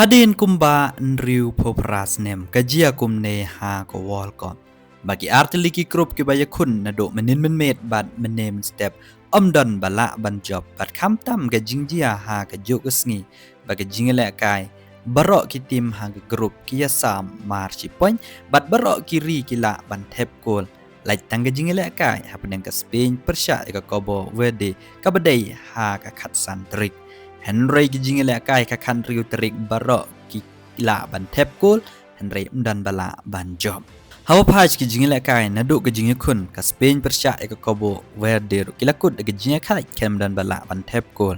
Hadin kumba nriu popras nem kajia kumne ha ko wall kon. Bagi artiliki krup ki baya kun na do menin met bad menem step omdon bala ban job bad kam tam ga jingjia ha ka juk sngi bagi jingele kai barok ki tim ha ga grup ki ya sam marchi point bad barok kiri kila ban tep kol lai tang ga jingele kai ha pedang ka Spain persya ka kobo wede ka badai ha ka khat san trik Henry ki jingele kai ka kan riu trik barok ki la ban tep kol Henry umdan bala ban job Hawa paj ki jingele kai na do ka jingye kun ka Spain persya ka kobo wede kila kut ka jingye kai kem dan bala ban tep kol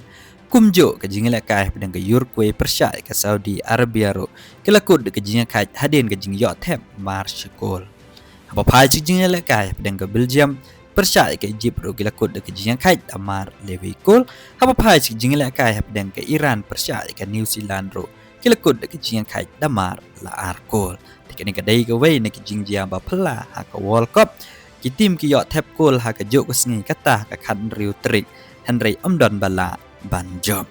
kumjo ka jingele kai pedang ka Uruguay persya ka Saudi Arabia ro kila kut ka jingye kai hadin ka jingye tep march kol Hawa paj ki jingele kai pedang ka Belgium persya ke Egypt ro kila kod ke jing kai amar lewi kol haba phai chi jing la kai hab den ke Iran persya ke New Zealand ro kila kod ke jing kai damar la ar kol tikani ka dai ke wei ne ke jing jia ba phla ha ka World Cup ki tim ki yo tap kol ha ka jo ko sngi kata ka khan riu trik Henry omdon bala ban job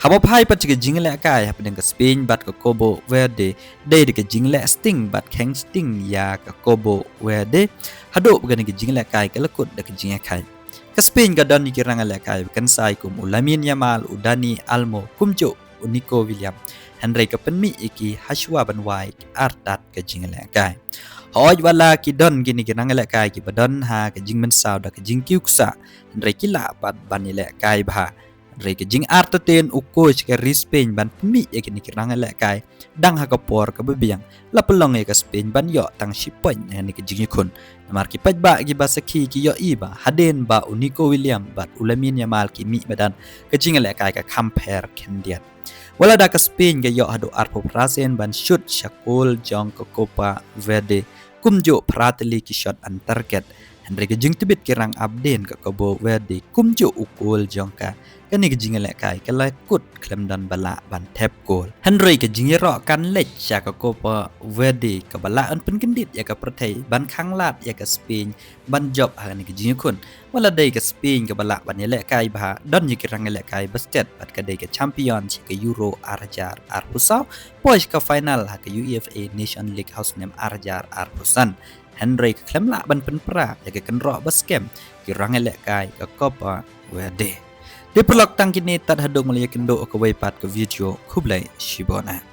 haba phai pat ke jing la kai hab den ke Spain bat ka Kobo Verde dai de ke jing la sting bat kheng sting ya ka Kobo Verde Hadok bukan ke jingla kai ke lekut dak jingla kai. Ke Spain ga dan kirang ala kai kan sai kum Ulamin Yamal udani Almo kumjo Nico William Henry ke penmi iki Hashwa ban wai artat ke jingla kai. Hoj wala ki don gini kirang ala kai ki badon ha ke jing men saw dak jing kiuksa Henry kila pat ban ile kai ba. Henry ke jing artaten uko ke Spain ban penmi iki ni kirang ala kai dang ha kapor ke bebiang la pelong ke Spain ban yo tang shipoin ni ke jing kun Namar ki pajba ki basaki ki yo iba haden ba Nico William bat Ulamin Yamal ki mi badan ke jingale kai ka compare kendiat wala da ka Spain ke yo hado arpo prasen ban shoot shakul jong ko Copa Verde kumjo prateli ki shot an target Henry ke jing tibit kirang abden ka Kobo Verde kumjo ukul jong ka kani ke jingale kai ke la kut klem dan bala ban tap goal Henry ke jingiro kan lech sha ka Copa Verde ka bala an pen kendit ya ka perthai ban khang lat ya ka Spain ban job ha ni ke jing kun wala dai ka Spain ka bala ban le kai ba don ni kirang le kai basket bat ka dai ka champion chi ka Euro arjar arpusaw pois ka final ha ka UEFA Nation League House nem arjar arpusan Henry ka klem la ban pen pra ya ka kan ro baskem kirang le kai ka Copa Verde Di pelok tang kini tad hadong malia kendo ke waipat ke video kublai shibona.